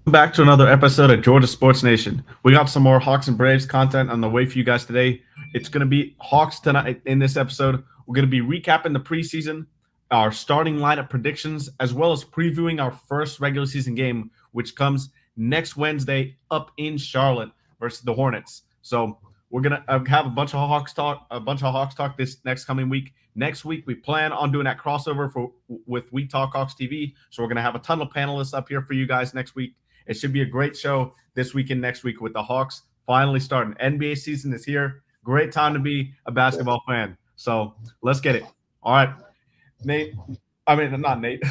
Back to another episode of Georgia Sports Nation. We got some more Hawks and Braves content on the way for you guys today. It's going to be Hawks tonight in this episode. We're going to be recapping the preseason, our starting lineup predictions, as well as previewing our first regular season game, which comes next Wednesday up in Charlotte versus the Hornets. So we're gonna have a bunch of Hawks talk this next coming week. Next week we plan on doing that crossover with We Talk Hawks TV. So we're gonna have a ton of panelists up here for you guys next week. It should be a great show this week and next week with the Hawks finally starting. NBA season is here. Great time to be a basketball fan. So let's get it. All right, Nate. I mean, not Nate.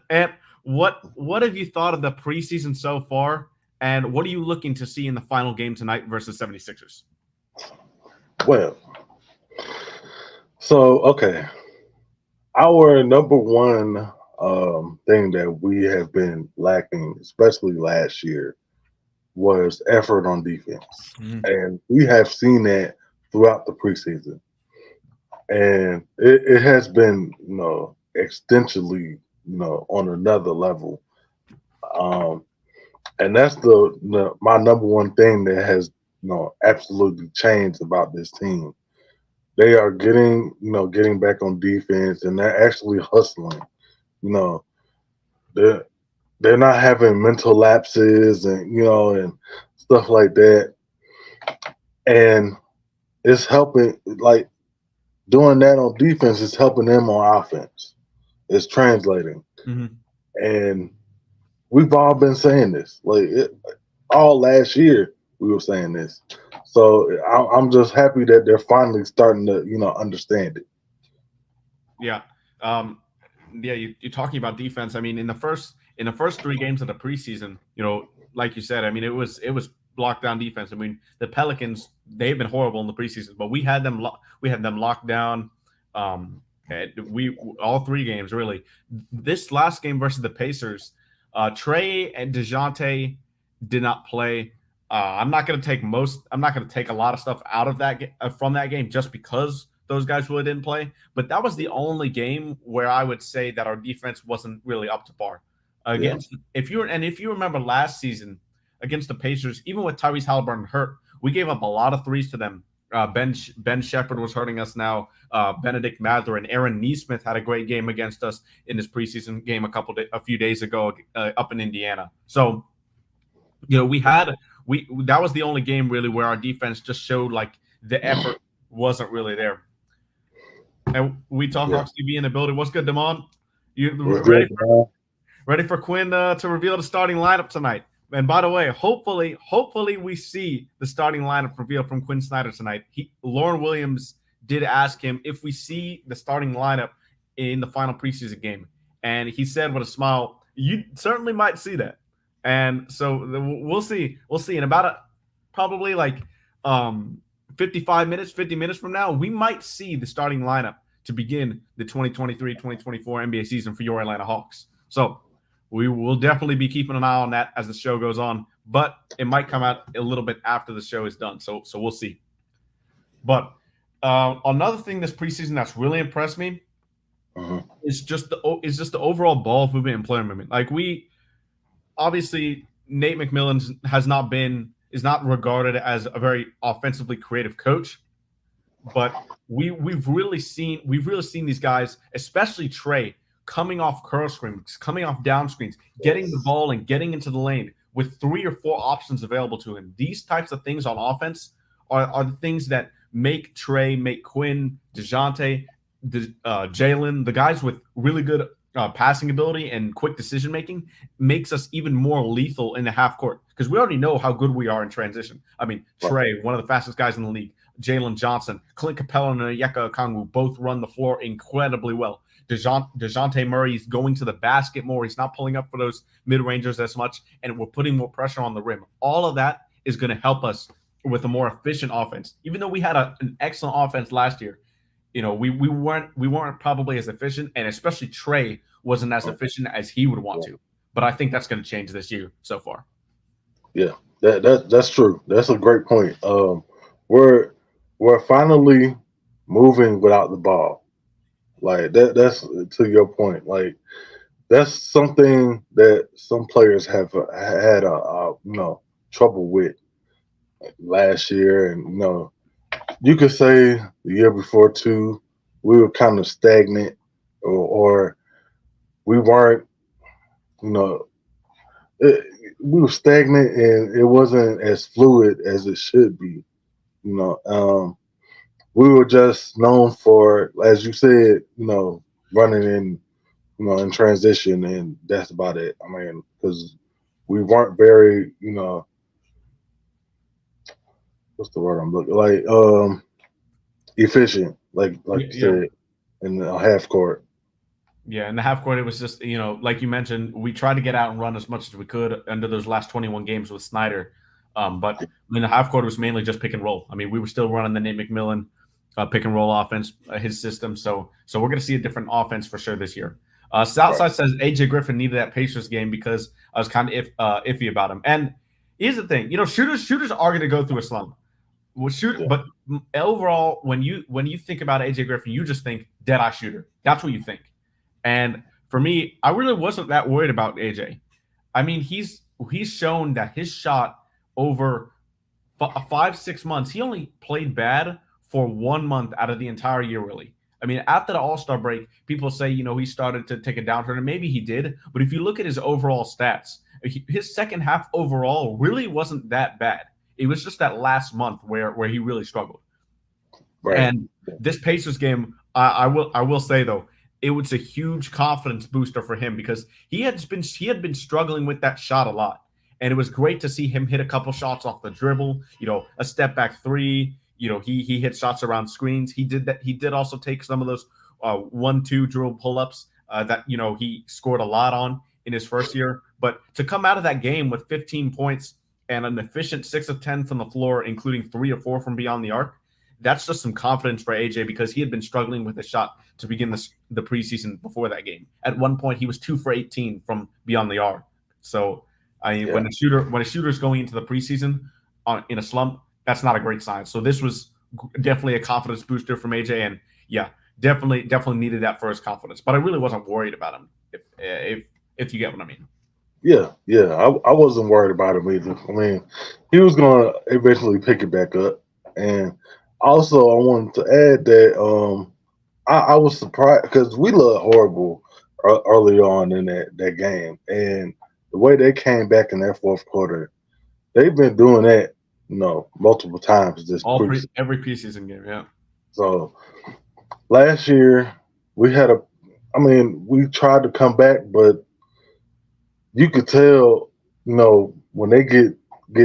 And what have you thought of the preseason so far? And what are you looking to see in the final game tonight versus 76ers? Well, okay. Our number one thing that we have been lacking, especially last year, was effort on defense. Mhm. And we have seen that throughout the preseason. And it has been, extensionally, on another level. Um, and that's my number one thing that has, absolutely changed about this team. They are getting back on defense, and they're actually hustling. You know, they're they're not having mental lapses and stuff like that, and it's helping. Like doing that on defense is helping them on offense. It's translating, Mhm. and we've all been saying this. All last year, we were saying this. So I'm just happy that they're finally starting to understand it. Yeah. Um, yeah, you're talking about defense. I mean, in the first three games of the preseason, like you said, I mean, it was lockdown defense. I mean, the Pelicans, they've been horrible in the preseason, but we had them locked down. And we all three games really. This last game versus the Pacers, Trae and DeJounte did not play. I'm not gonna take a lot of stuff out of from that game just because those guys really didn't play. But that was the only game where I would say that our defense wasn't really up to par. Yeah. Against if you remember last season against the Pacers, even with Tyrese Halliburton hurt, we gave up a lot of threes to them. Ben Shepherd was hurting us now. Benedict Mather and Aaron Neesmith had a great game against us in this preseason game a few days ago up in Indiana. So we had we that was the only game really where our defense just showed like the effort wasn't really there. And we talk Yeah. Hawks TV in the building. What's good, Damon? You What's ready good, for man? ready for Quinn to reveal the starting lineup tonight? And by the way, hopefully we see the starting lineup revealed from Quinn Snyder tonight. Lauren Williams did ask him if we see the starting lineup in the final preseason game, and he said with a smile, "You certainly might see that." And so we'll see. We'll see in about probably like 55 minutes, 50 minutes from now, we might see the starting lineup to begin the 2023-2024 NBA season for your Atlanta Hawks. So we will definitely be keeping an eye on that as the show goes on, but it might come out a little bit after the show is done. So we'll see. But another thing this preseason that's really impressed me Mhm. is just the overall ball movement and player movement. Like we obviously Nate McMillan is not regarded as a very offensively creative coach, but we've really seen these guys, especially Trae, coming off curl screens, coming off down screens, getting the Yes. ball and getting into the lane with three or four options available to him. These types of things on offense are the things that make Trae, make Quinn, DeJounte, Jalen, the guys with really good passing ability and quick decision making, makes us even more lethal in the half court because we already know how good we are in transition. I mean, Right. Trae, one of the fastest guys in the league, Jalen Johnson, Clint Capella, and Onyeka Okongwu both run the floor incredibly well. DeJounte Murray is going to the basket more. He's not pulling up for those mid-rangers as much, and we're putting more pressure on the rim. All of that is going to help us with a more efficient offense. Even though we had an excellent offense last year, we weren't probably as efficient, and especially Trae wasn't as efficient as he would want Yeah. to. But I think that's going to change this year so far. Yeah. That's true. That's a great point. We're we're finally moving without the ball. Like that's to your point. Like that's something that some players have had trouble with last year, and you could say the year before too, we were kind of stagnant, or we weren't, you know, it, we were stagnant, and it wasn't as fluid as it should be. You know, we were just known for, as you said, running in, in transition, and that's about it. I mean, because we weren't very, what's the word I'm looking like, efficient, like you Yeah. said, in the half court. Yeah, in the half court, it was just, like you mentioned, we tried to get out and run as much as we could under those last 21 games with Snyder. But in the half court, it was mainly just pick and roll. I mean, we were still running the Nate McMillan pick and roll offense, his system. So we're going to see a different offense for sure this year. Southside Right. says AJ Griffin needed that Pacers game because I was kind of iffy about him. And here's the thing, shooters are going to go through a slump. Well, Yeah. but overall, when you think about AJ Griffin, you just think dead eye shooter. That's what you think. And for me, I really wasn't that worried about AJ. I mean, he's shown that his shot over 5-6 months, he only played bad for 1 month out of the entire year, really. I mean, after the All-Star break, people say, he started to take a downturn, and maybe he did. But if you look at his overall stats, his second half overall really wasn't that bad. It was just that last month where he really struggled. Right. And this Pacers game, I will say though, it was a huge confidence booster for him because he had been struggling with that shot a lot. And it was great to see him hit a couple shots off the dribble, a step back three. He hit shots around screens. He did that. He did also take some of those 1-2 dribble pull-ups that he scored a lot on in his first year. But to come out of that game with 15 points and an efficient 6 of 10 from the floor, including 3 or 4 from beyond the arc, that's just some confidence for AJ because he had been struggling with a shot to begin the preseason before that game. At one point, he was 2 for 18 from beyond the arc. So, when a shooter is going into the preseason in a slump, that's not a great sign. So this was definitely a confidence booster from AJ, and yeah, definitely needed that for his confidence. But I really wasn't worried about him, if you get what I mean. Yeah, I wasn't worried about him either. I mean, he was going to eventually pick it back up. And also, I wanted to add that I was surprised because we looked horrible early on in that game. And the way they came back in that fourth quarter, they've been doing that, multiple times this preseason. Every preseason game, yeah. So last year, we tried to come back, but you could tell, when they get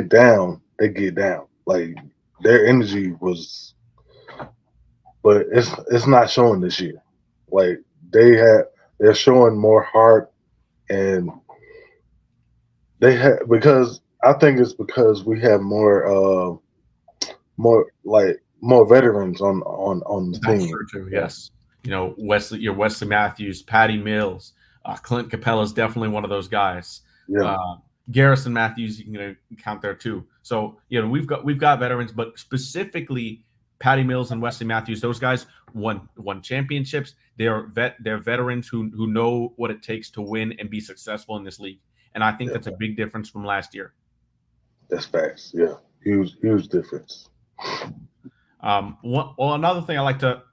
down, they get down. Like their energy was, but it's not showing this year. Like they're showing more heart, and because I think it's because we have more veterans on the That's team. true too. Yes, Wesley Matthews, Patty Mills, Clint Capella is definitely one of those guys. Yeah. Garrison Matthews, you can count there too. So we've got veterans, but specifically Patty Mills and Wesley Matthews, those guys won championships. They're veterans who know what it takes to win and be successful in this league, and I think that's a big difference from last year. That's facts. Yeah, huge difference. Another thing I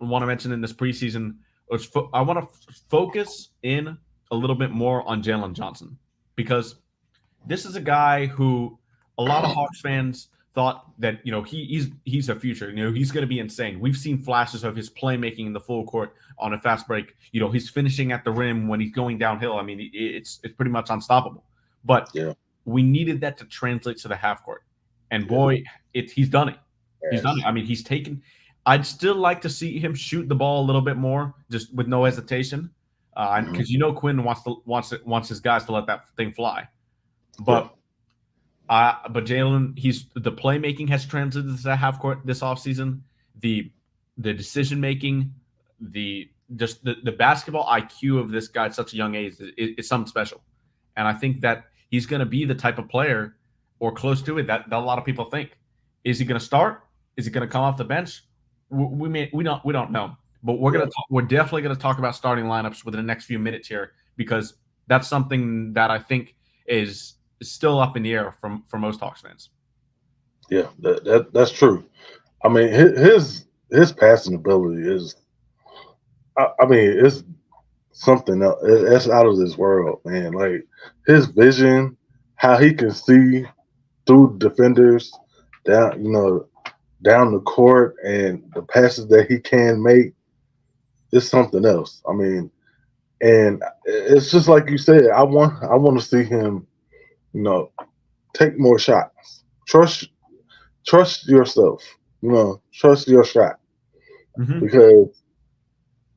want to mention in this preseason is I want to focus in a little bit more on Jalen Johnson because this is a guy who a lot of Hawks fans thought that he's a future. He's going to be insane. We've seen flashes of his playmaking in the full court on a fast break. He's finishing at the rim when he's going downhill. I mean, it's pretty much unstoppable. But we needed that to translate to the half court, and boy, he's done it. He's done it. I mean, he's taken. I'd still like to see him shoot the ball a little bit more, just with no hesitation, because Quinn wants his guys to let that thing fly. But Jalen, the playmaking has translated to the half court this offseason. The decision making, the basketball IQ of this guy at such a young age is something special, and I think that he's going to be the type of player or close to it that a lot of people think. Is he going to start? Is he going to come off the bench? We don't know. But we're definitely going to talk about starting lineups within the next few minutes here because That's something that I think is still up in the air for most Hawks fans. Yeah, that's true. I mean, his passing ability is, I mean, it's something else. It's out of this world, man. Like his vision, how he can see through defenders down, down the court, and the passes that he can make is something else. I mean, and it's just like you said. I want to see him, take more shots. Trust yourself. Trust your shot, Mm-hmm. because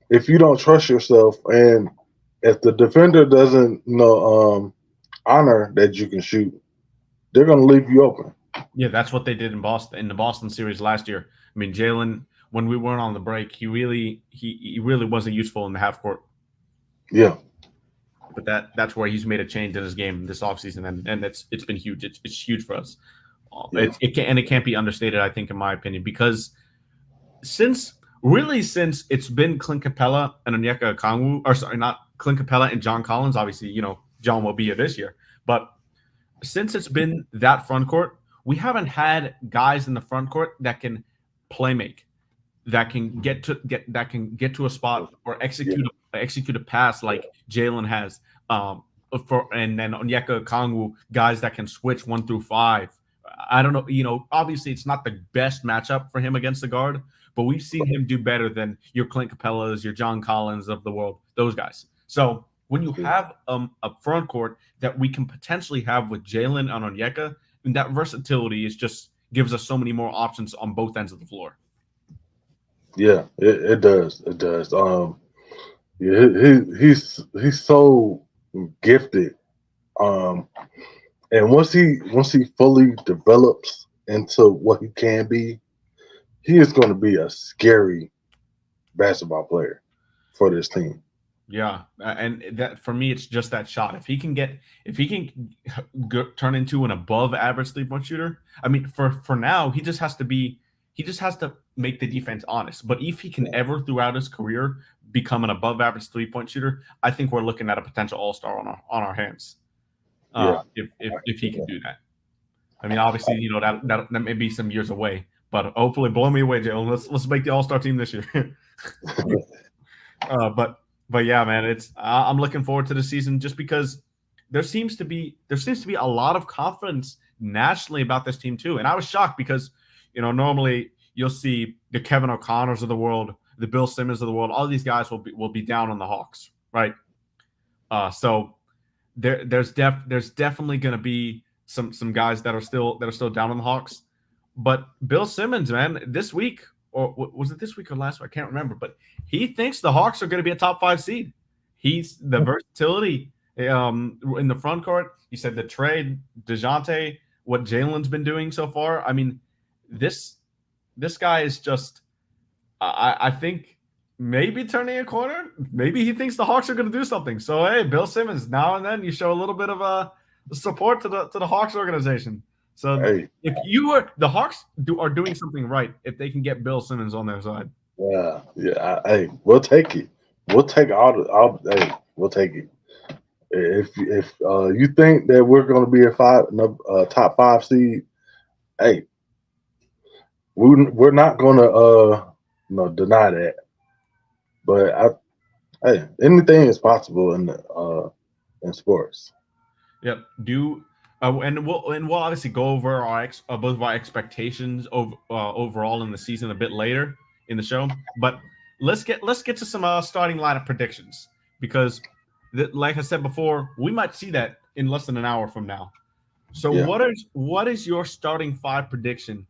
if you don't trust yourself, and if the defender doesn't honor that you can shoot, they're going to leave you open. Yeah, that's what they did in the Boston series last year. I mean, Jalen, when we weren't on the break, he really wasn't useful in the half court. Yeah, But that's where he's made a change in his game this offseason, and it's been huge. It's huge for us. Yeah. It can't be understated, I think, in my opinion, because since it's been Clint Capella and Onyeka Okongwu, or sorry, not Clint Capella and John Collins. Obviously, John will be here this year, but since it's been that front court, we haven't had guys in the front court that can play make, that can get to a spot or execute a pass like Jalen has. And then Onyeka Okongwu, guys that can switch 1 through 5. I don't know. Obviously it's not the best matchup for him against the guard, but we've seen him do better than your Clint Capellas, your John Collins of the world, those guys. So when you have a front court that we can potentially have with Jalen and Onyeka, and that versatility just gives us so many more options on both ends of the floor. Yeah, it does. It does. Yeah, he's so gifted. And once he fully develops into what he can be, he is going to be a scary basketball player for this team. Yeah, and that for me, it's just that shot. If he can turn into an above average 3-point shooter, I mean, for now, he just has to make the defense honest. But if he can ever throughout his career become an above average 3-point shooter, I think we're looking at a potential all-star on our hands. If he can do that. I mean, obviously, that may be some years away, but hopefully, blow me away, Jalen. Let's make the all-star team this year. But yeah, man, I'm looking forward to the season just because there seems to be a lot of confidence nationally about this team too. And I was shocked because normally you'll see the Kevin O'Connors of the world, the Bill Simmons of the world, all these guys will be down on the Hawks, right? So there's definitely going to be some guys that are still down on the Hawks. But Bill Simmons, man, this week, or was it this week or last week? I can't remember, but he thinks the Hawks are going to be a top 5 seed. He's the versatility in the front court. He said the Trae, DeJounte, what Jalen's been doing so far. I mean, this guy is just, I think, maybe turning a corner. Maybe he thinks the Hawks are going to do something. So, hey, Bill Simmons, now and then you show a little bit of support to the Hawks organization. So if the Hawks are doing something right if they can get Bill Simmons on their side. Yeah. Hey, we'll take it. We'll take we'll take it. If you think that we're going to be a top 5 seed, hey, we're not going to deny that. But hey, anything is possible in sports. Yep. And we'll obviously go over both of our expectations overall in the season a bit later in the show. But let's get to some starting lineup predictions because, like I said before, we might see that in less than an hour from now. So what is your starting 5 prediction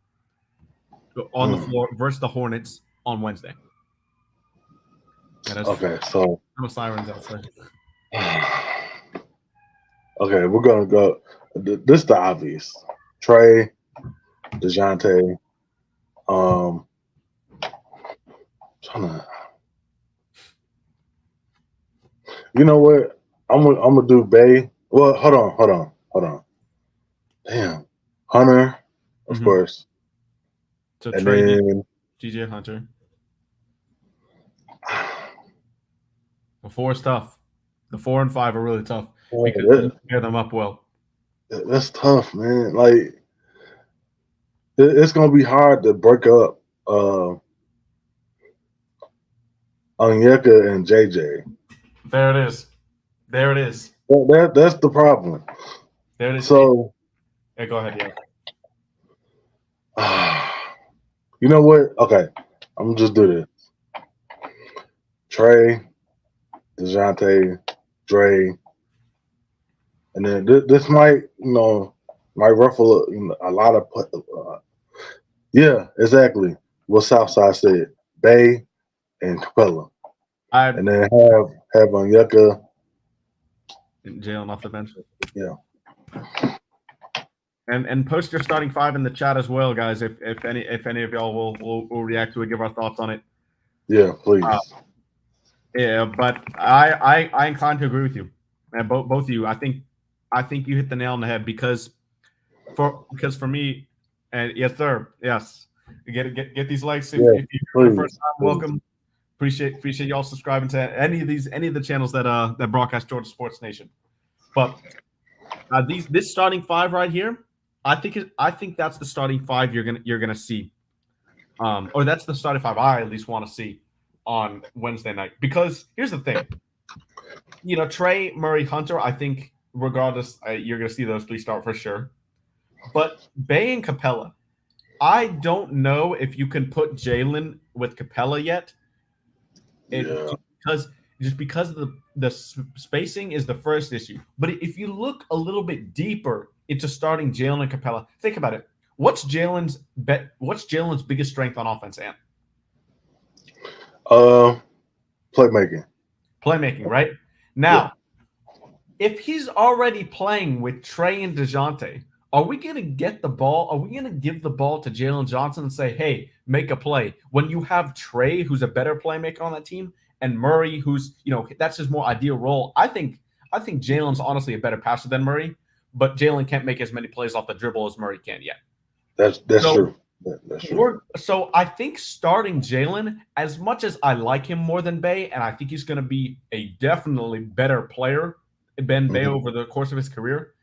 on the floor versus the Hornets on Wednesday? Okay, so no sirens outside. Okay, we're gonna go. This is the obvious: Trae, DeJounte. You know what? I'm gonna do Bay. Well, hold on. Damn, Hunter, of course. So and Trae, then DJ Hunter. The 4 is tough. The 4 and 5 are really tough because that, you pair them up well. that's tough, man. Like it's gonna be hard to break up Onyeka and JJ. There it is. There it is. That's the problem. There it is. So, yeah, go ahead. yeah. You know what? Okay, I'm gonna just do this. Trae, DeJounte, Dre, and then this might, might ruffle a lot of. Yeah, exactly. What Southside said: Bay and Capella, and then have Onyeka. Jalen off the bench. Yeah. And post your starting 5 in the chat as well, guys. If any of y'all will react to it, give our thoughts on it. Yeah, please. Yeah, but I incline to agree with you, and both of you. I think you hit the nail on the head because for me, and yes sir, yes, get these likes if you're the first time. Welcome, appreciate y'all subscribing to any of the channels that broadcast Georgia Sports Nation. But this starting 5 right here, I think that's the starting 5 you're gonna see, or that's the starting 5 I at least want to see on Wednesday night. Because here's the thing, Trae, Murray, Hunter, I think regardless, you're going to see those 3 start for sure. But Bay and Capella, I don't know if you can put Jalen with Capella yet. Because the spacing is the first issue. But if you look a little bit deeper into starting Jalen and Capella, think about it. What's Jalen's biggest strength on offense, Ant? Playmaking, right? Now, if he's already playing with Trae and DeJounte, are we going to get the ball? Are we going to give the ball to Jalen Johnson and say, hey, make a play? When you have Trae, who's a better playmaker on that team, and Murray, who's, that's his more ideal role. I think Jalen's honestly a better passer than Murray, but Jalen can't make as many plays off the dribble as Murray can yet. That's true. That's true. So I think starting Jalen, as much as I like him more than Bay, and I think he's going to be a definitely better player than Bay over the course of his career,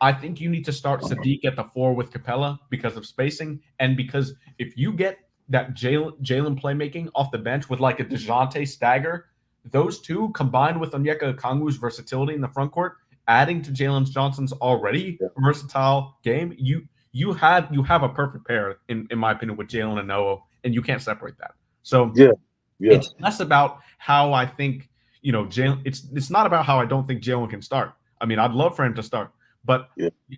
I think you need to start Sadiq at the 4 with Capella because of spacing, and because if you get that Jalen playmaking off the bench with like a DeJounte stagger, those two combined with Onyeka Okongwu's versatility in the front court, adding to Jalen Johnson's already versatile game, you have a perfect pair in my opinion with Jalen and Noah, and you can't separate that. So it's less about how I think Jalen. It's not about how I don't think Jalen can start. I mean, I'd love for him to start, but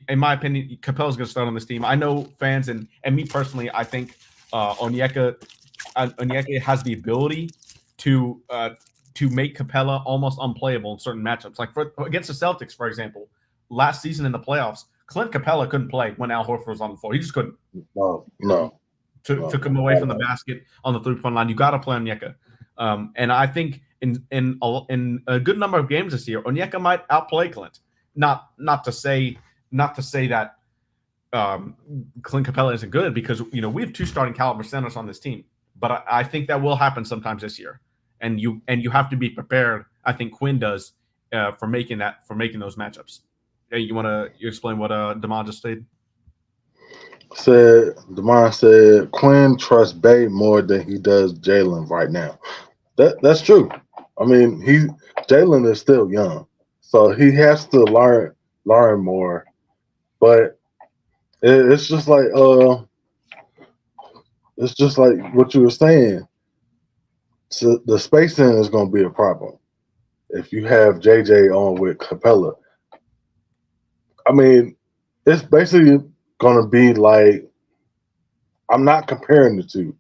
in my opinion, Capella's going to start on this team. I know fans and me personally, I think Onyeka has the ability to make Capella almost unplayable in certain matchups. Like against the Celtics, for example, last season in the playoffs, Clint Capella couldn't play when Al Horford was on the floor. He just couldn't. No. Took him away from the basket on the 3-point line. You got to play Onyeka. And I think in a good number of games this year, Onyeka might outplay Clint. Not to say that Clint Capella isn't good, because we have 2 starting caliber centers on this team. But I think that will happen sometimes this year, and you have to be prepared. I think Quinn does for making those matchups. Hey, you explain what Damon just said? Damon said Quinn trusts Bay more than he does Jalen right now. That's true. I mean, Jalen is still young, so he has to learn more. But it's just like what you were saying. So the spacing is going to be a problem if you have JJ on with Capella. I mean, it's basically going to be like, I'm not comparing the two,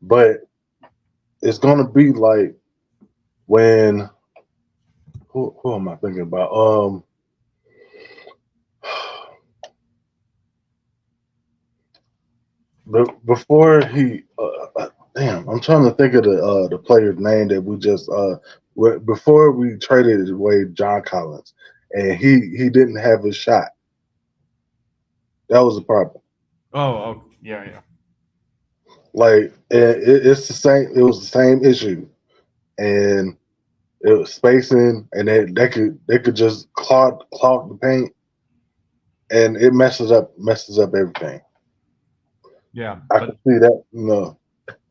but it's going to be like when, who am I thinking about? Before he, I'm trying to think of the player's name that we just, before we traded away John Collins, and he didn't have his shot. That was the problem. Oh, yeah. Like it's the same. It was the same issue, and it was spacing, and they could just clog the paint, and it messes up everything. Yeah, I can see that,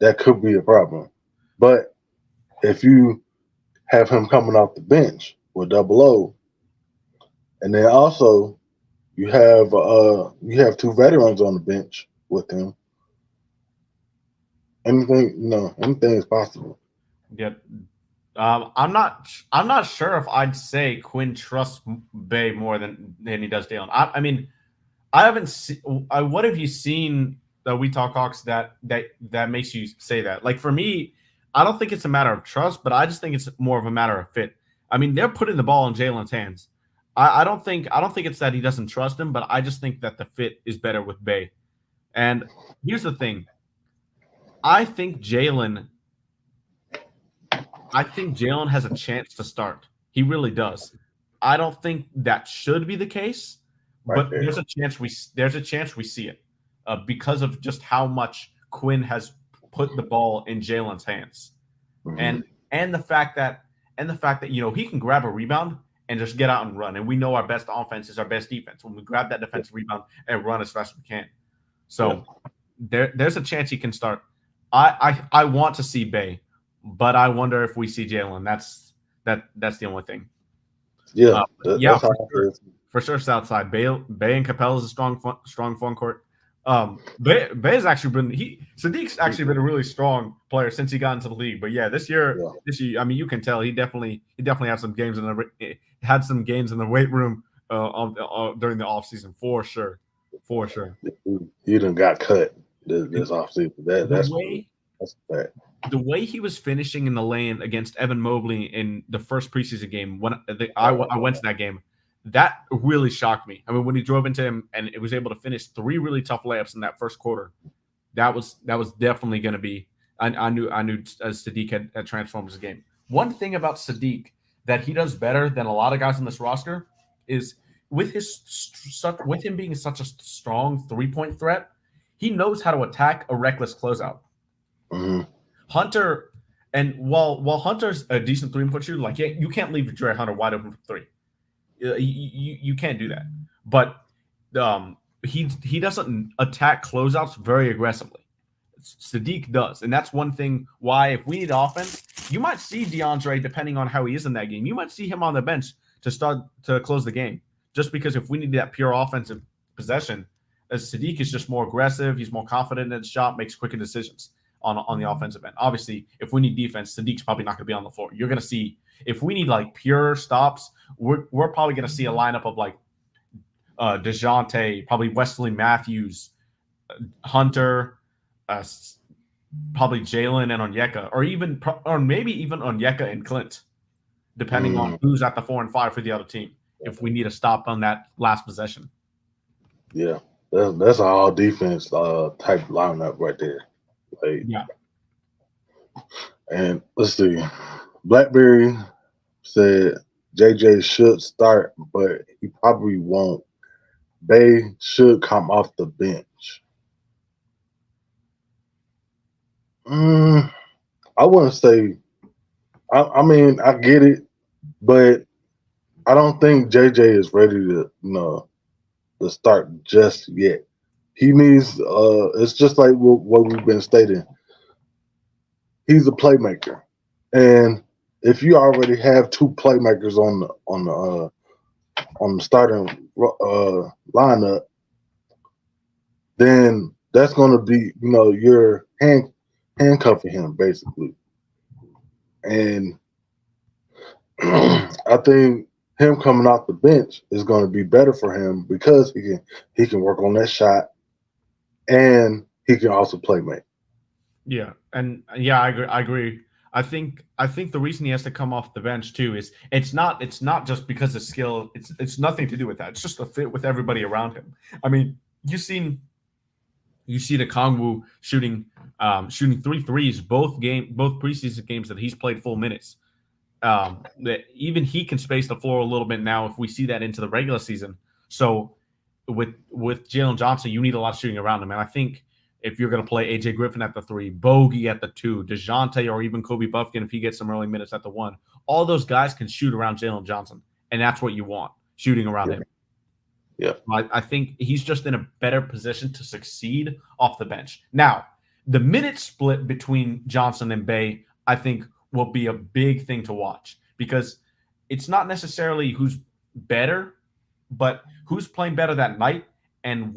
that could be a problem. But if you have him coming off the bench with double O, and then also you have two veterans on the bench with him, anything is possible. yeah. I'm not sure if I'd say Quinn trusts Bay more than he does Dalen. I mean, I haven't seen. What have you seen that We Talk Hawks that makes you say that? Like for me, I don't think it's a matter of trust, but I just think it's more of a matter of fit. I mean, they're putting the ball in Jalen's hands. I don't think it's that he doesn't trust him, but I just think that the fit is better with Bay. And here's the thing. I think Jalen has a chance to start. He really does. I don't think that should be the case, but there's a chance we see it because of just how much Quinn has put the ball in Jalen's hands, and the fact that he can grab a rebound and just get out and run. And we know our best offense is our best defense when we grab that defensive rebound and run as fast as we can. So there's a chance he can start. I want to see Bay, but I wonder if we see Jalen. That's the only thing. Yeah, for sure. Southside Bay and Capella is a strong front court. Bay's actually been Sadiq's actually been a really strong player since he got into the league. But yeah, this year, I mean, you can tell he definitely had some games in the weight room during the offseason for sure. He done got cut this offseason. That's a fact. The way he was finishing in the lane against Evan Mobley in the first preseason game, when I went to that game, that really shocked me. I mean, when he drove into him and it was able to finish 3 really tough layups in that first quarter, that was definitely going to be. I knew Sadiq had transformed his game. One thing about Sadiq that he does better than a lot of guys on this roster is with him being such a strong 3-point threat, he knows how to attack a reckless closeout. Mm-hmm. Hunter, and while Hunter's a decent 3-point shooter, like you can't leave Trae Hunter wide open for 3. You can't do that. But he doesn't attack closeouts very aggressively. Sadiq does, and that's one thing why if we need offense, you might see DeAndre, depending on how he is in that game, you might see him on the bench to start to close the game. Just because if we need that pure offensive possession, as Sadiq is just more aggressive, he's more confident in his shot, makes quicker decisions on the offensive end. Obviously, if we need defense, Sadiq's probably not going to be on the floor. You're going to see, if we need like pure stops, we're probably going to see a lineup of like DeJounte, probably Wesley Matthews, Hunter, probably Jalen and Onyeka, or maybe even Onyeka and Clint, depending on who's at the 4 and 5 for the other team. If we need a stop on that last possession. Yeah, that's an all defense type lineup right there. Like, yeah. And let's see. Blackberry said JJ should start, but he probably won't. Bay should come off the bench. I wouldn't say. I mean, I get it, but I don't think JJ is ready to start just yet. He needs. It's just like what we've been stating. He's a playmaker, and if you already have 2 playmakers on the starting lineup, then that's going to be you're handcuffing him basically, and I think him coming off the bench is going to be better for him because he can work on that shot, and he can also play make. Yeah, and yeah, I agree. I think the reason he has to come off the bench too is it's not just because of skill. It's nothing to do with that. It's just a fit with everybody around him. I mean, you see the Kongwu shooting 3 threes both preseason games that he's played full minutes. That even he can space the floor a little bit now if we see that into the regular season. So with Jalen Johnson, you need a lot of shooting around him, and I think if you're going to play AJ Griffin at the 3, Bogey at the 2, DeJounte or even Kobe Buffkin if he gets some early minutes at the 1, all those guys can shoot around Jalen Johnson, and that's what you want, shooting around him. Yeah. I think he's just in a better position to succeed off the bench. Now, the minute split between Johnson and Bey, I think, will be a big thing to watch because it's not necessarily who's better, but who's playing better that night and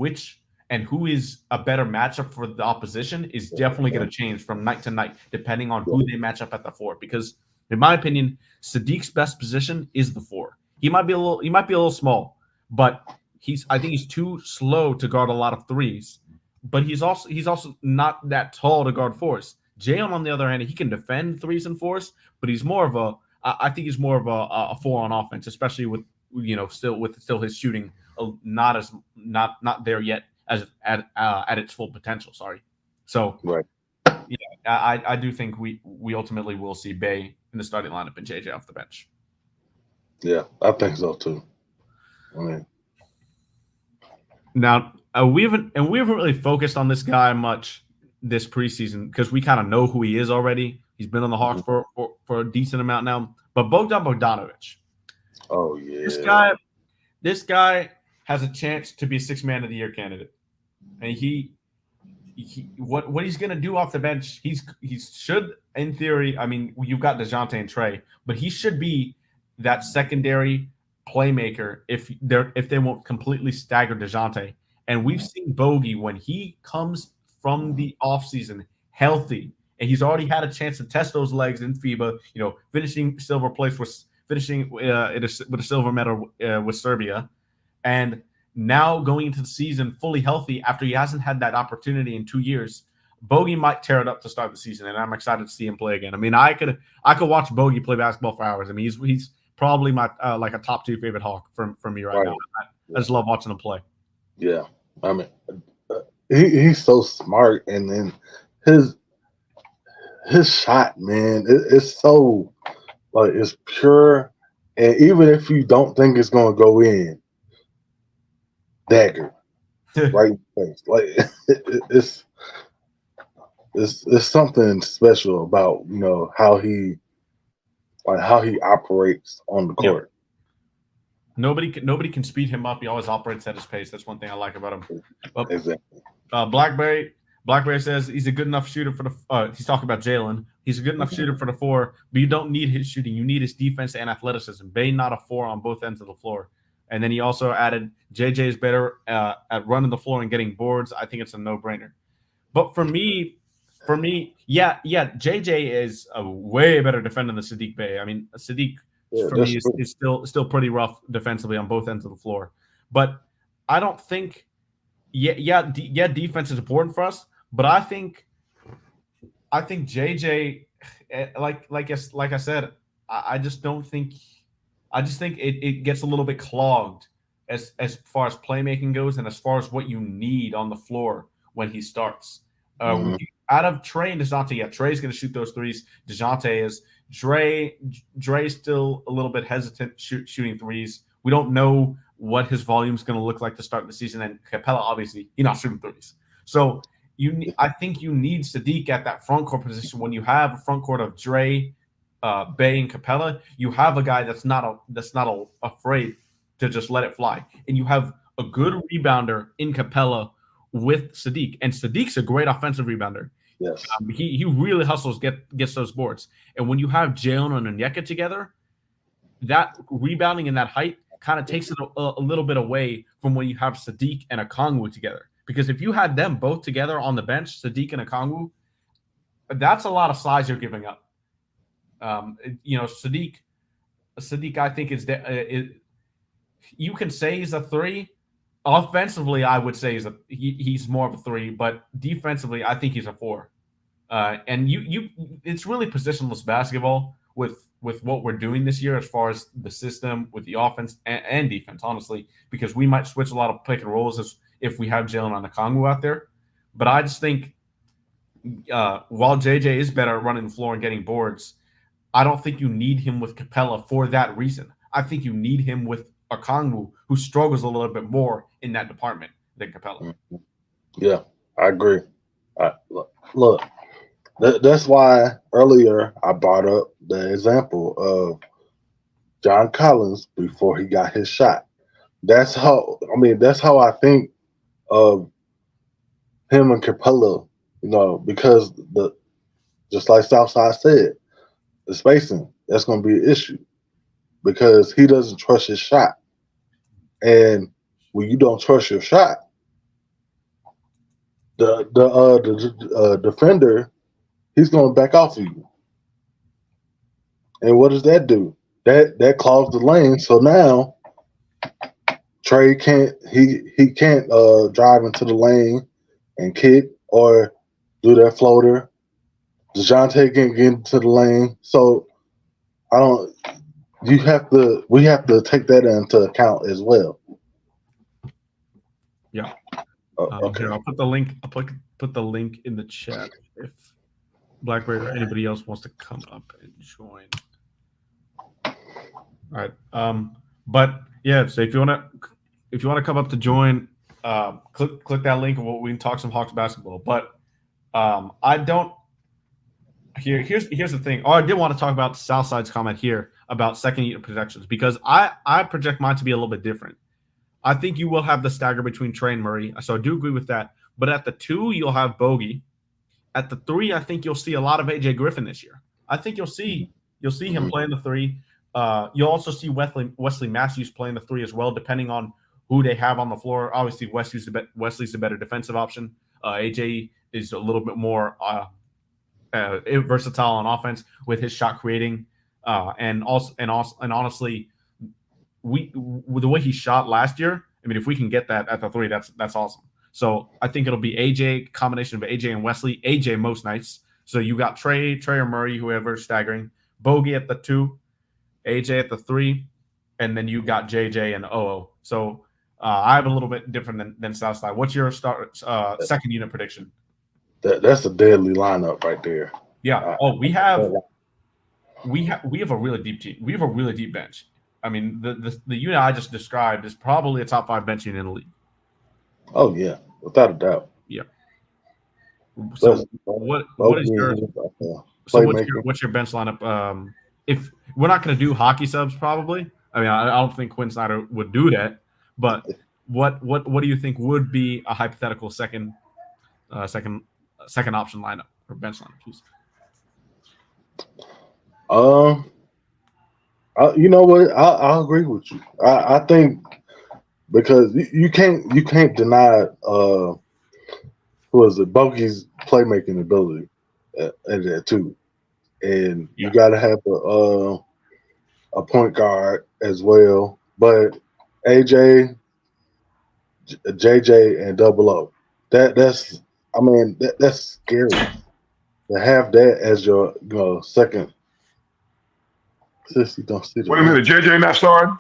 who is a better matchup for the opposition is definitely going to change from night to night, depending on who they match up at the 4. Because in my opinion, Sadiq's best position is the 4. He might be a little small, but I think he's too slow to guard a lot of threes. But he's also not that tall to guard 4s. Jalen, on the other hand, he can defend 3s and 4s, but he's more of I think he's more of a 4 on offense, especially with still his shooting not there yet as at its full potential. Sorry. So right. Yeah, I do think we ultimately will see Bey in the starting lineup and JJ off the bench. Yeah, I think so too. I mean, now we haven't really focused on this guy much this preseason because we kind of know who he is already. He's been on the Hawks for a decent amount now. But Bogdan Bogdanovic. Oh yeah. This guy has a chance to be a 6th man of the year candidate. And what he's gonna do off the bench, he should, in theory, I mean, you've got DeJounte and Trae, but he should be that secondary playmaker if they won't completely stagger DeJounte. And we've seen Bogey when he comes from the offseason healthy, and he's already had a chance to test those legs in FIBA, finishing silver place with a silver medal with Serbia, and now going into the season fully healthy after he hasn't had that opportunity in 2 years. Bogey might tear it up to start the season, and I'm excited to see him play again. I mean, I could watch Bogey play basketball for hours. I mean, he's probably my like a top 2 favorite Hawk for me right now. I just love watching him play. Yeah, I mean, he's so smart, and then his shot, man, it's so it's pure, and even if you don't think it's gonna go in, dagger right in the face. It's something special about how he operates on the court. Nobody can speed him up. He always operates at his pace. That's one thing I like about him. Exactly. Blackberry says he's a good enough shooter for the. He's talking about Jalen. He's a good enough shooter for the 4, but you don't need his shooting. You need his defense and athleticism. Bey not a 4 on both ends of the floor. And then he also added JJ is better at running the floor and getting boards. I think it's a no-brainer. But for me, yeah, JJ is a way better defender than Sadiq Bey. I mean, Sadiq for me is still pretty rough defensively on both ends of the floor. But I don't think, defense is important for us. But I think JJ, like I said, I just think it gets a little bit clogged as far as playmaking goes and as far as what you need on the floor when he starts. Out of Trae and DeJounte, Trae's going to shoot those threes. DeJounte is. Dre's still a little bit hesitant shooting threes. We don't know what his volume is going to look like to start the season. And Capella, obviously, he's not shooting threes. So I think you need Sadiq at that front court position. When you have a front court of Dre, Bey, and Capella, you have a guy that's not afraid to just let it fly. And you have a good rebounder in Capella with Sadiq. And Sadiq's a great offensive rebounder. Yes. He really hustles, gets those boards. And when you have Jalen and Onyeka together, that rebounding and that height kind of takes it a little bit away from when you have Sadiq and Okongwu together. Because if you had them both together on the bench, Sadiq and Okongwu, that's a lot of size you're giving up. Sadiq, I think you can say he's a 3. Offensively, I would say he's more of a 3, but defensively, I think he's a 4. And it's really positionless basketball with what we're doing this year as far as the system with the offense and defense, honestly, because we might switch a lot of pick and rolls if we have Jalen on Okongwu out there. But I just think while JJ is better at running the floor and getting boards, I don't think you need him with Capella for that reason. I think you need him with Okongwu, who struggles a little bit more in that department than Capella. Yeah, I agree. Look, that's why earlier I brought up the example of John Collins before he got his shot. That's how I think of him and Capella, because just like Southside said, the spacing, that's gonna be an issue because he doesn't trust his shot. And when you don't trust your shot, the defender, he's gonna back off of you. And what does that do? That clogs the lane. So now Trae can't drive into the lane and kick or do that floater. DeJounte can't get into the lane. So we have to take that into account as well. Yeah. Okay. I'll put the link. I'll put the link in the chat if Blackberry or anybody else wants to come up and join. All right. But yeah, so if you want to come up to join, click that link and we can talk some Hawks basketball. But I don't. Here's the thing. Oh, I did want to talk about Southside's comment here about second unit projections because I project mine to be a little bit different. I think you will have the stagger between Trae and Murray, so I do agree with that. But at the 2, you'll have Bogey. At the 3, I think you'll see a lot of AJ Griffin this year. I think you'll see him playing the 3. You'll also see Wesley Matthews playing the 3 as well, depending on who they have on the floor. Obviously, Wesley's the better defensive option. AJ is a little bit more versatile on offense with his shot creating, and honestly, with the way he shot last year, I mean, if we can get that at the 3, that's awesome. So I think it'll be AJ, combination of AJ and Wesley. AJ most nights. So you got Trae or Murray, whoever staggering. Bogey at the 2, AJ at the 3, and then you got JJ and OO. So I have a little bit different than Southside. What's your second unit prediction? That's a deadly lineup right there. Yeah. We have a really deep team. We have a really deep bench. I mean, the unit I just described is probably a top 5 bench unit in the league. Oh yeah, without a doubt. Yeah. So what's your bench lineup? If we're not going to do hockey subs, probably. I mean, I don't think Quinn Snyder would do that. But what do you think would be a hypothetical second option lineup or bench lineup? Please. You know what? I'll agree with you. I think because you can't deny Bogey's playmaking ability at that too, and you got to have a point guard as well. But AJ, JJ, and Double O, that's scary to have that as your second. Sissy don't see that. Wait a minute, JJ not starting?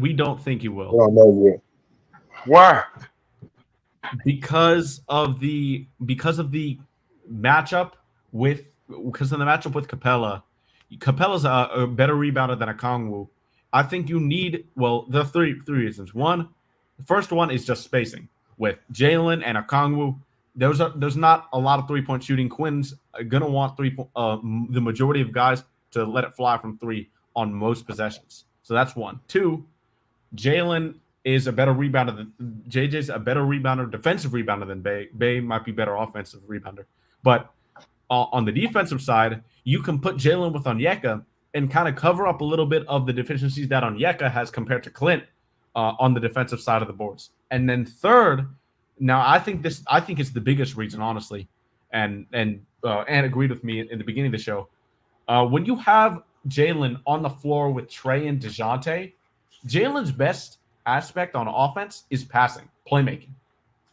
We don't think he will. I don't know yet. Why? Because of the matchup with Capella. Capella's a better rebounder than Okongwu. I think you need the three reasons. The first one is just spacing with Jalen and Okongwu. There's not a lot of 3-point shooting. Quinn's gonna want the majority of guys to let it fly from 3 on most possessions. So that's one. 2, Jalen is a better rebounder than JJ's a better rebounder, defensive rebounder than Bay. Bay might be better offensive rebounder. But on the defensive side, you can put Jalen with Onyeka and kind of cover up a little bit of the deficiencies that Onyeka has compared to Clint on the defensive side of the boards. And then third, now I think it's the biggest reason, honestly, and agreed with me in the beginning of the show. When you have Jalen on the floor with Trae and DeJounte, Jalen's best aspect on offense is passing, playmaking.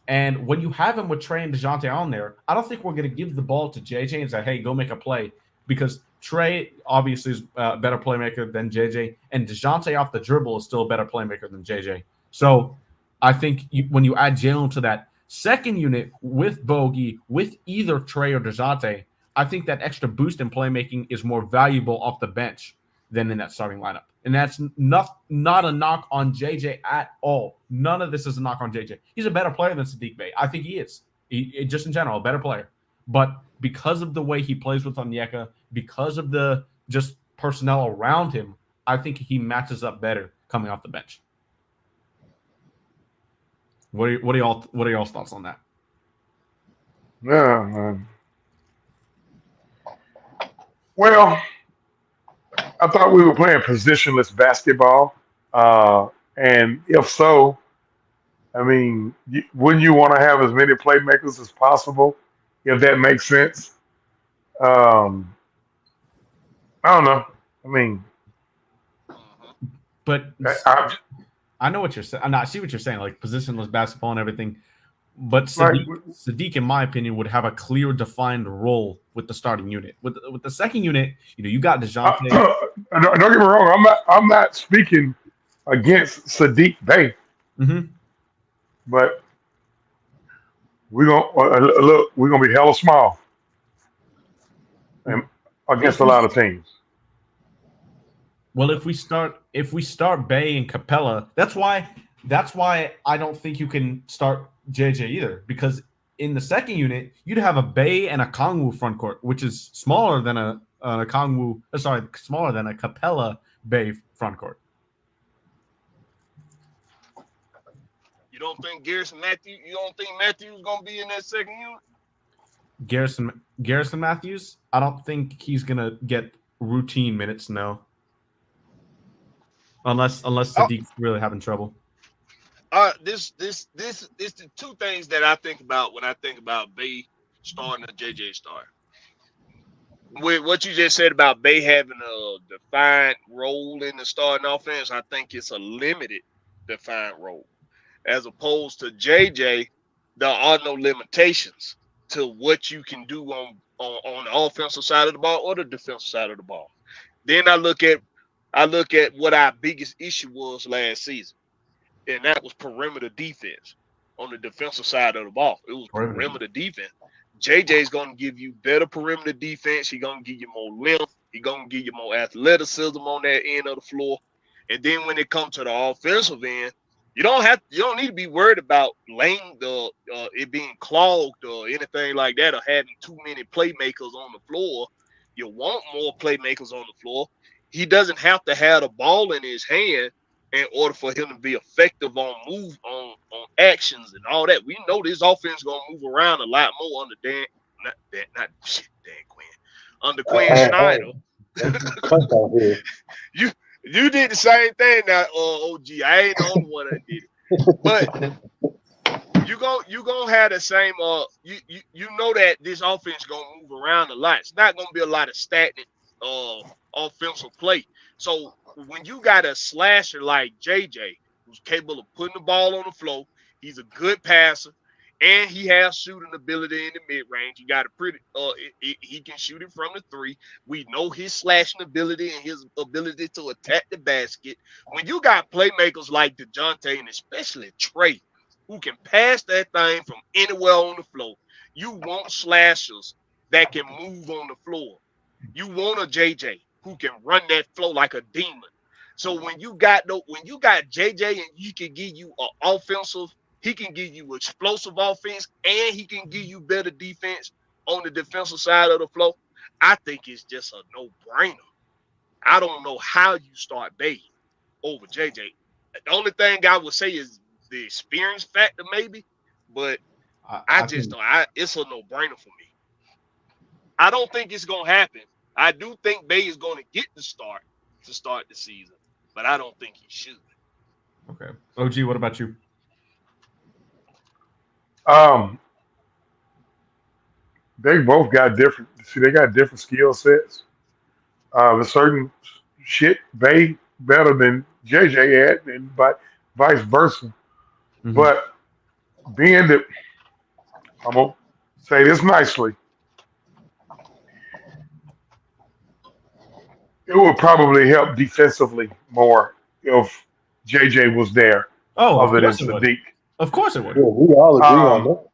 And when you have him with Trae and DeJounte on there, I don't think we're going to give the ball to JJ and say, hey, go make a play, because Trae obviously is a better playmaker than JJ, and DeJounte off the dribble is still a better playmaker than JJ. So I think when you add Jalen to that second unit with Bogey, with either Trae or DeJounte, I think that extra boost in playmaking is more valuable off the bench than in that starting lineup. And that's not a knock on JJ at all. None of this is a knock on JJ. He's a better player than Saddiq Bey. I think he is. He just in general, a better player. But because of the way he plays with Onyeka, because of the just personnel around him, I think he matches up better coming off the bench. What are y'all's thoughts on that? Yeah, man. Well, I thought we were playing positionless basketball, and if so, I mean, wouldn't you want to have as many playmakers as possible, if that makes sense? Um, I don't know. I mean, But I know what you're saying. I see what you're saying, like positionless basketball and everything. But Sadiq, in my opinion, would have a clear, defined role with the starting unit. With the second unit, you got DeJounte. Don't get me wrong. I'm not speaking against Sadiq Bey, but we're gonna be hella small and against a lot of teams. Well, if we start Bey and Capella, that's why I don't think you can start JJ either, because in the second unit you'd have a Bey and a Kongwu front court, which is smaller than a smaller than a Capella Bey front court. You don't think Matthews gonna be in that second unit? Garrison Matthews, I don't think he's gonna get routine minutes, no. Unless Sadiq's really having trouble. This the two things that I think about when I think about Bey starting a JJ start. With what you just said about Bey having a defined role in the starting offense, I think it's a limited defined role. As opposed to JJ, there are no limitations to what you can do on the offensive side of the ball or the defensive side of the ball. Then I look at what our biggest issue was last season, and that was perimeter defense on the defensive side of the ball. It was perimeter defense. JJ's going to give you better perimeter defense. He's going to give you more length. He's going to give you more athleticism on that end of the floor. And then when it comes to the offensive end, you don't need to be worried about it being clogged or anything like that, or having too many playmakers on the floor. You want more playmakers on the floor. He doesn't have to have the ball in his hand in order for him to be effective on actions and all that. We know this offense is gonna move around a lot more under under Quinn Snyder. You did the same thing now, OG. I ain't the only one that did it. But you gonna have the same you know that this offense is gonna move around a lot. It's not gonna be a lot of stagnant offensive play. So when you got a slasher like JJ, who's capable of putting the ball on the floor, he's a good passer, and he has shooting ability in the mid-range. He got a pretty he can shoot it from the three. We know his slashing ability and his ability to attack the basket. When you got playmakers like DeJounte and especially Trae, who can pass that thing from anywhere on the floor, you want slashers that can move on the floor. You want a JJ who can run that flow like a demon. So when you got JJ and he can give you he can give you explosive offense, and he can give you better defense on the defensive side of the floor, I think it's just a no-brainer. I don't know how you start Bey over JJ. The only thing I would say is the experience factor, maybe, but it's a no-brainer for me. I don't think it's gonna happen. I do think Bey is going to get the start to start the season, but I don't think he should. Okay. OG, what about you? They both got different. See, they got different skill sets. There's certain shit Bey better than JJ at, and vice versa. Mm-hmm. But being that, I'm gonna say this nicely, it would probably help defensively more if JJ was there. Oh, other than Sadiq. Of course it would. Yeah, we all agree on that.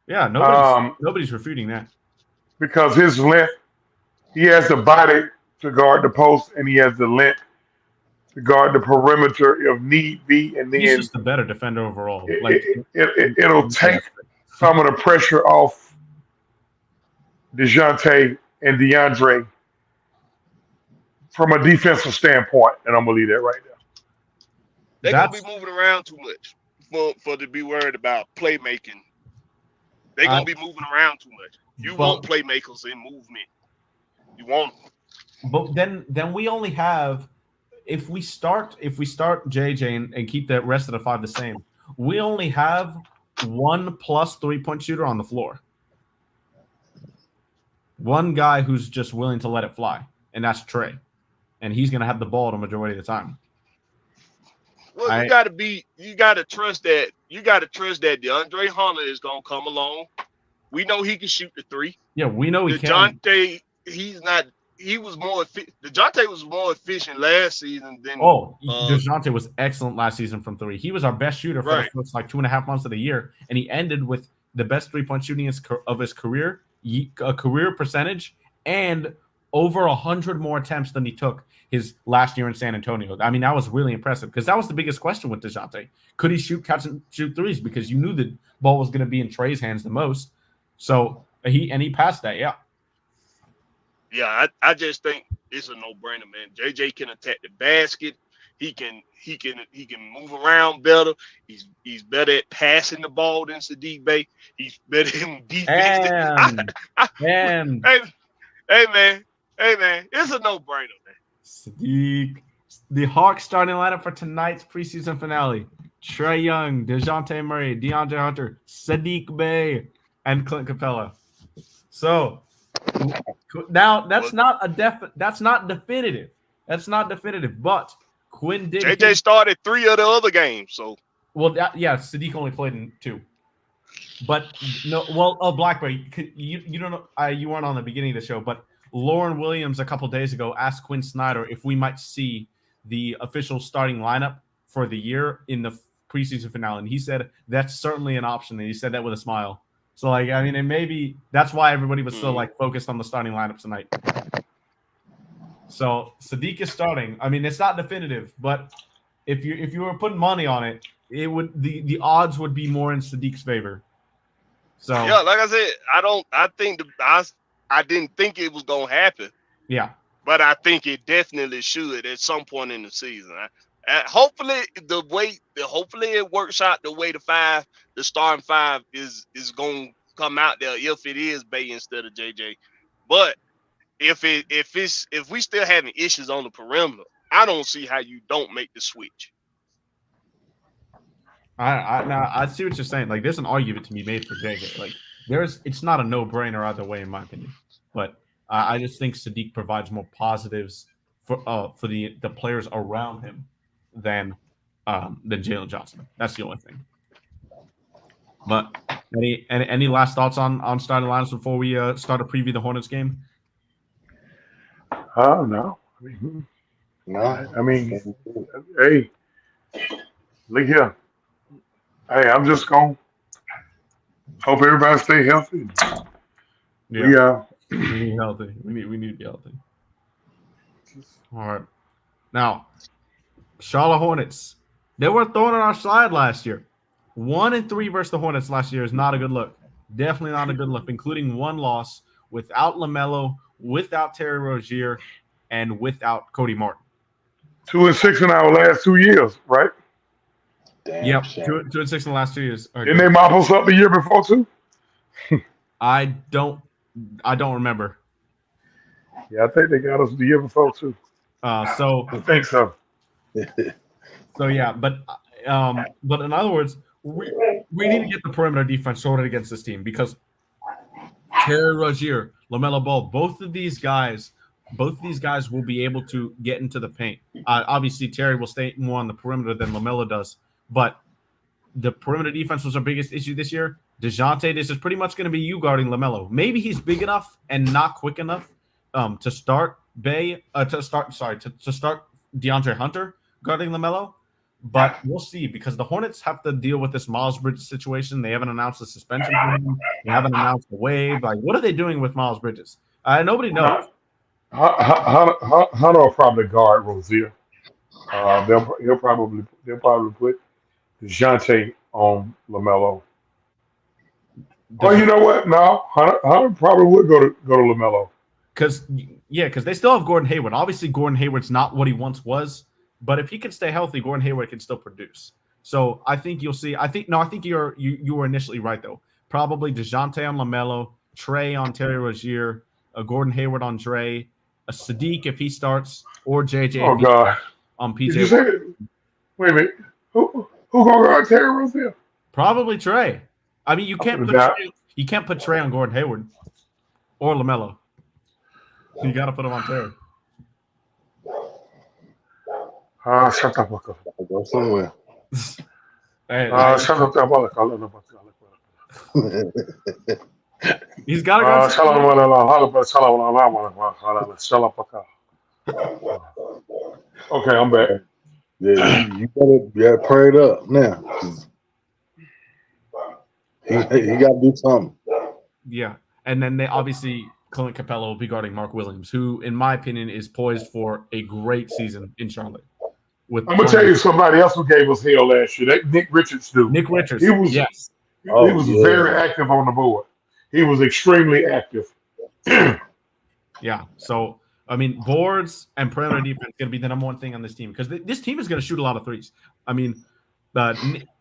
Yeah, nobody's refuting that. Because his length, he has the body to guard the post, and he has the length to guard the perimeter if need be. And then he's just a better defender overall. It'll take some of the pressure off DeJounte, and DeAndre from a defensive standpoint, and I'm gonna leave that right there. They're gonna be moving around too much for to be worried about playmaking. They're gonna be moving around too much. You want playmakers in movement. You want them. But then we only have if we start JJ and keep the rest of the 5 the same, we only have 1+ 3-point shooter on the floor. One guy who's just willing to let it fly, and that's Trae. And he's gonna have the ball the majority of the time. Well, you gotta trust that DeAndre Hunter is gonna come along. We know he can shoot the 3. Yeah, we know he can. DeJounte, DeJounte was more efficient last season than. DeJounte was excellent last season from 3. He was our best shooter for the first 2.5 months of the year, and he ended with the best 3-point shooting of his career, a career percentage, and over 100 more attempts than he took his last year in San Antonio. I mean, that was really impressive because that was the biggest question with DeJounte. Could he catch and shoot threes? Because you knew the ball was going to be in Trae's hands the most. So he passed that, yeah. Yeah, I just think it's a no-brainer, man. JJ can attack the basket. He can move around better. He's better at passing the ball than Saddiq Bey. He's better in defense. Hey man, it's a no-brainer, man. Saddiq, the Hawks starting lineup for tonight's preseason finale: Trae Young, DeJounte Murray, DeAndre Hunter, Saddiq Bey, and Clint Capella. So now that's not definitive. That's not definitive. But Quinn did. JJ started 3 of the other games. So Saddiq only played in 2. But Blackberry, you don't know. You weren't on the beginning of the show, but Lauren Williams a couple days ago asked Quinn Snyder if we might see the official starting lineup for the year in the preseason finale, and he said that's certainly an option. And he said that with a smile. So, and maybe that's why everybody was so focused on the starting lineup tonight. So Saddiq is starting. I mean, it's not definitive, but if you were putting money on it, it would the odds would be more in Saddiq's favor. So yeah, like I said, I didn't think it was gonna happen. Yeah, but I think it definitely should at some point in the season. Hopefully it works out the way the starting 5 is going to come out there if it is Bey instead of JJ. But if we still having issues on the perimeter, I don't see how you don't make the switch. I see what you're saying. There's an argument to be made for JJ. It's not a no-brainer either way, in my opinion. But I just think Saddiq provides more positives for the players around him than Jalen Johnson. That's the only thing. But any last thoughts on starting lineups before we start to preview the Hornets game? No. I mean, hey, look here. Hey, I'm just going to hope everybody stay healthy. Yeah. We need healthy. We need to be healthy. All right. Now, Charlotte Hornets. They were thrown on our side last year. 1-3 versus the Hornets last year is not a good look. Definitely not a good look, including one loss without LaMelo, without Terry Rozier, and without Cody Martin. 2-6 in our last 2 years, right? Damn, yep, 2-6 in the last 2 years. Okay. Didn't they mop us up the year before too? I don't remember. Yeah, I think they got us the year before too. So I think so. So yeah, but in other words, we need to get the perimeter defense sorted against this team because Terry Rozier, LaMelo Ball, both of these guys will be able to get into the paint. Obviously, Terry will stay more on the perimeter than LaMelo does, but the perimeter defense was our biggest issue this year. DeJounte, this is pretty much going to be you guarding LaMelo. Maybe he's big enough and not quick enough to start DeAndre Hunter guarding LaMelo, but we'll see because the Hornets have to deal with this Miles Bridges situation. They haven't announced the suspension for him. They haven't announced the waive. What are they doing with Miles Bridges? Nobody knows. Hunter will probably guard Rozier. They'll probably put DeJounte on LaMelo. Oh, you know what? No, Hunter probably would go to LaMelo. Because they still have Gordon Hayward. Obviously, Gordon Hayward's not what he once was, but if he can stay healthy, Gordon Hayward can still produce. So I think you'll see. I think you were initially right though. Probably DeJounte on LaMelo, Trae on Terry Rozier, Gordon Hayward on Dre, a Sadiq if he starts, or JJ Oh God, on did PJ. you say that? Wait a minute. Who gonna guard Terry Rozier? Probably Trae. I mean, you can't put put that- Trae on Gordon Hayward or LaMelo. You got to put him on Terry. Shut up, Bucko. I go somewhere. Hey, Shut up, Bucko. he's got to go. Shut up, Bucko. Okay, I'm back. Yeah, you better pray it up now. 'Cause he got to do something. Yeah, and then they obviously Clint Capella will be guarding Mark Williams, who, in my opinion, is poised for a great season in Charlotte. I'm gonna tell you somebody else who gave us hell last year. That Nick Richards dude. Nick Richards. He was yes. He was very active on the board. He was extremely active. Yeah. So I mean, boards and perimeter defense is going to be the number one thing on this team because this team is going to shoot a lot of threes. I mean,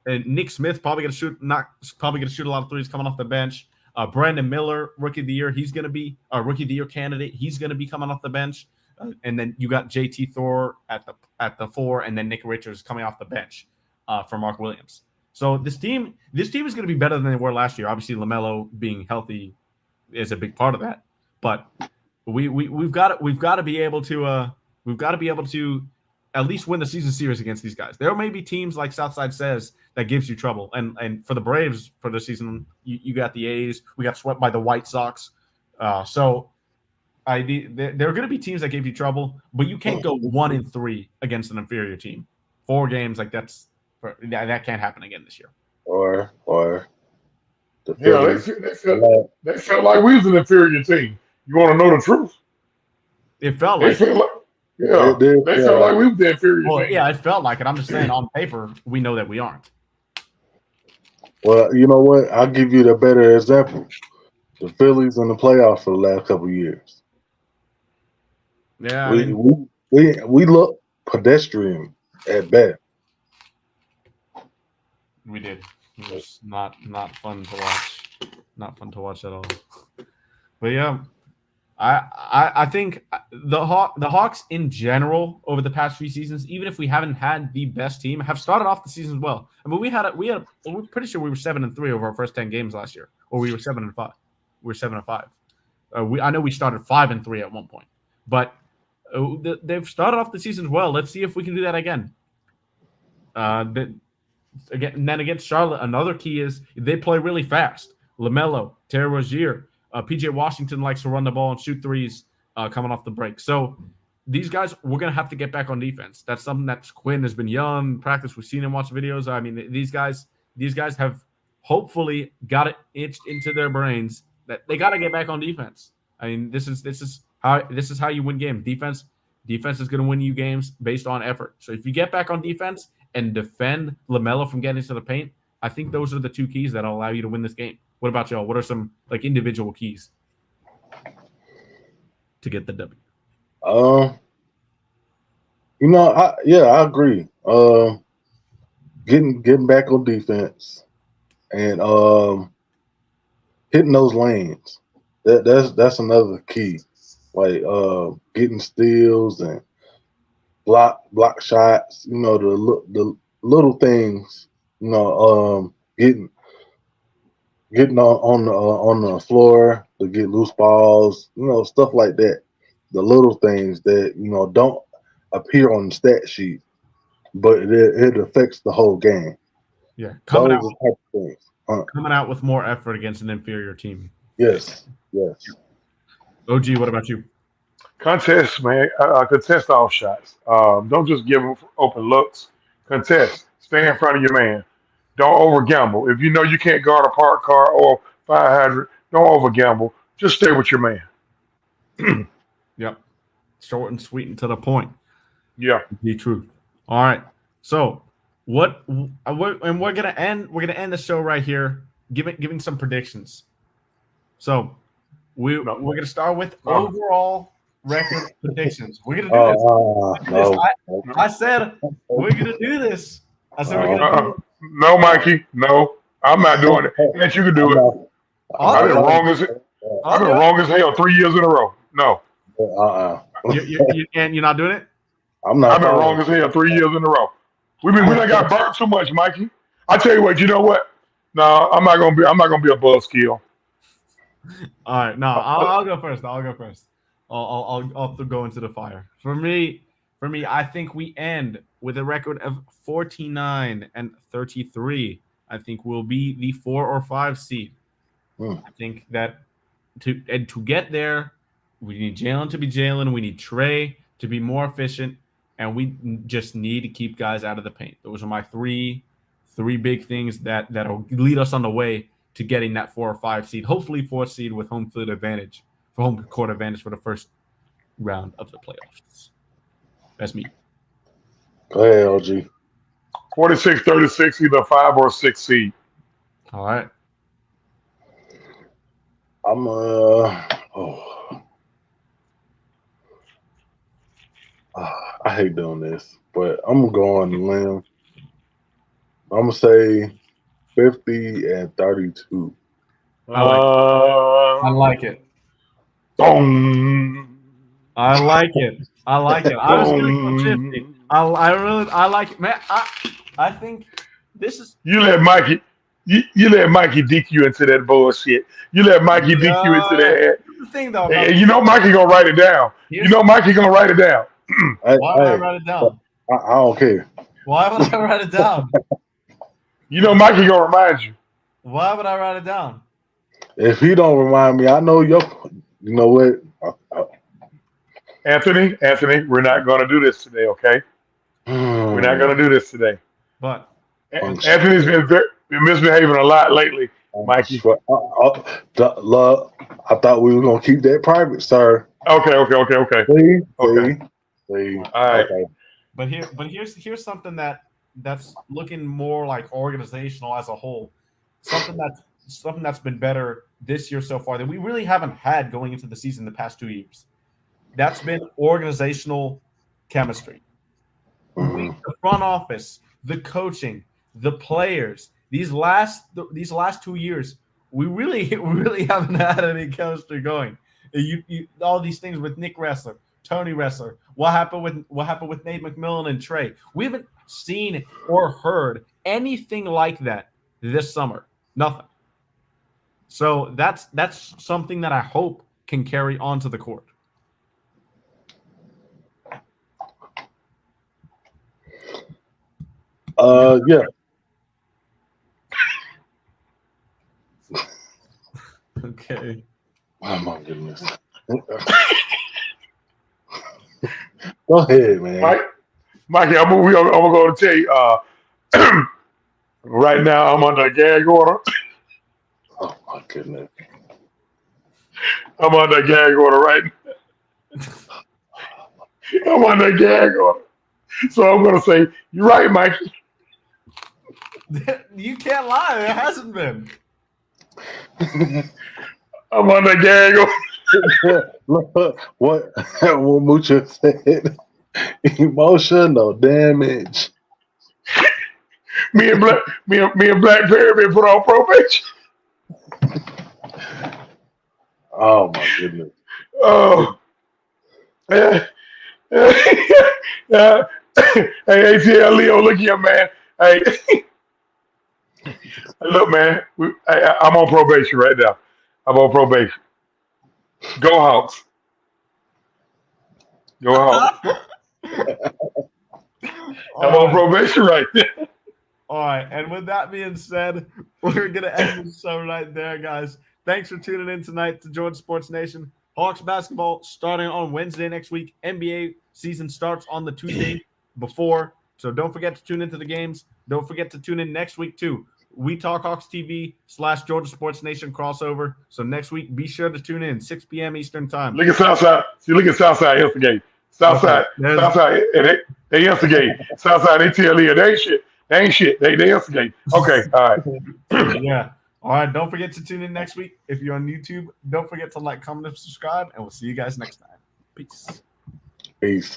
Nick Smith probably going to shoot a lot of threes coming off the bench. Brandon Miller, rookie of the year, he's going to be a rookie of the year candidate. He's going to be coming off the bench, and then you got JT Thor at the 4, and then Nick Richards coming off the bench for Mark Williams. So this team is going to be better than they were last year. Obviously, LaMelo being healthy is a big part of that, but we've got to be able to at least win the season series against these guys. There may be teams like Southside says that gives you trouble, and for the Braves for the season, you got the A's. We got swept by the White Sox, so there are going to be teams that give you trouble, but you can't go 1-3 against an inferior team. 4 games that can't happen again this year. Or the they felt like we was an inferior team. You want to know the truth? It felt They like felt like they felt like we was the inferior well, team. yeah, it felt like it. I'm just saying on paper, we know that we aren't. Well, you know what? I'll give you the better example. The Phillies in the playoffs for the last couple of years. Yeah, we look pedestrian at best. we did. It was not fun to watch. Not fun to watch at all. But yeah, I think the Hawks in general over the past few seasons, even if we haven't had the best team, have started off the season well. I mean, we're pretty sure we were 7-3 over our first 10 games last year, or we were 7-5. We were 7-5. I know we started 5-3 at one point, but they've started off the season well. Let's see if we can do that again. And then against Charlotte, another key is they play really fast. LaMelo, Terry Rozier, PJ Washington likes to run the ball and shoot threes coming off the break. So these guys, we're going to have to get back on defense. That's something that Quinn has been young. Practice, we've seen him watch videos. I mean, these guys have hopefully got it itched into their brains that they got to get back on defense. I mean, this is how you win games. Defense is going to win you games based on effort. So if you get back on defense and defend LaMelo from getting into the paint, I think those are the 2 keys that'll allow you to win this game. What about y'all? What are some individual keys to get the W? I agree. Getting back on defense and hitting those lanes. That's another key. Like getting steals and block shots. You know, the little things. You know, getting on the floor to get loose balls. You know, stuff like that. The little things that don't appear on the stat sheet, but it affects the whole game. Yeah, coming out with more effort against an inferior team. Yes. OG, what about you? Contest, man. Contest all shots. Don't just give them open looks. Contest. Stay in front of your man. Don't over gamble. If you know you can't guard a parked car or 500, don't over gamble. Just stay with your man. Yep. Short and sweet and to the point. Yeah. The truth. All right. So we're gonna end the show right here. giving some predictions. So we're gonna start with No. overall record predictions. We're gonna do this. I said we're gonna do this. I said we're gonna do it. No, Mikey. No, I'm not doing it. Yes, you can do it. I've been wrong as hell 3 years in a row. No. You're not doing it? I'm not. I've been wrong as hell 3 years in a row. We done got burnt too much, Mikey. I tell you what. You know what? No, I'm not gonna be a buzzkill. All right, no, I'll go first. I'll go into the fire. For me, I think we end with a record of 49-33. I think we'll be the 4 or 5 seed. I think that to get there, we need Jalen to be Jalen. We need Trae to be more efficient, and we just need to keep guys out of the paint. Those are my three big things that'll lead us on the way to getting that 4 or 5 seed, hopefully 4th seed with home court advantage for the first round of the playoffs. That's me. Go ahead, OG. 46-36, either 5 or 6 seed. All right. I'm I hate doing this, but I'm gonna go on the limb. I'm gonna say 50-32. I like it. Boom. I like it. I was gonna go 50. I like it, man. I think this is. You let Mikey dick you into that bullshit. You let Mikey dick you into that. The thing though, and you know Mikey gonna write it down. Why would I write it down? I don't care. Why would I write it down? You know Mikey gonna remind you. Why would I write it down? If he don't remind me, I know you know what? Anthony, we're not gonna do this today, okay? We're not gonna do this today. But Anthony's been misbehaving a lot lately, Mikey. I thought we were gonna keep that private, sir. Okay. See? All right. Okay. But here's something that's looking more like organizational as a whole. Something that's been better this year so far that we really haven't had going into the season the past 2 years. That's been organizational chemistry. The front office, the coaching, the players. These last 2 years, we really haven't had any chemistry going. All these things with Nick Ressler, Tony Ressler. What happened with Nate McMillan and Trae? We haven't seen or heard anything like that this summer. Nothing. So that's something that I hope can carry on to the court. Yeah. Okay. Oh my goodness. Go ahead, man. Mikey, I'm gonna go tell you. Right now, I'm under a gag order. Oh my goodness. I'm under a gag order right now. I'm under a gag order. So I'm gonna say, you're right, Mikey. You can't lie. It hasn't been. I'm under a gag order. What Mucha said. Emotional damage. Me and Black Perry been put on probation. Oh my goodness. Oh. Hey, ATL Leo, look here, man. Hey, look, man. I'm on probation right now. I'm on probation. Go Hawks. Go Hawks. I'm on probation right now. All right, and with that being said, we're going to end the show right there, guys. Thanks for tuning in tonight to Georgia Sports Nation. Hawks basketball starting on Wednesday next week. NBA season starts on the Tuesday before, so don't forget to tune into the games. Don't forget to tune in next week, too. We Talk Hawks TV / Georgia Sports Nation crossover. So next week, be sure to tune in, 6 p.m. Eastern time. Look at Southside. See, look at Southside instigate. Southside, and they instigate. Southside, they tell you they ain't shit. They instigate. Okay, all right. Yeah. All right, don't forget to tune in next week. If you're on YouTube, don't forget to like, comment, and subscribe, and we'll see you guys next time. Peace. Peace.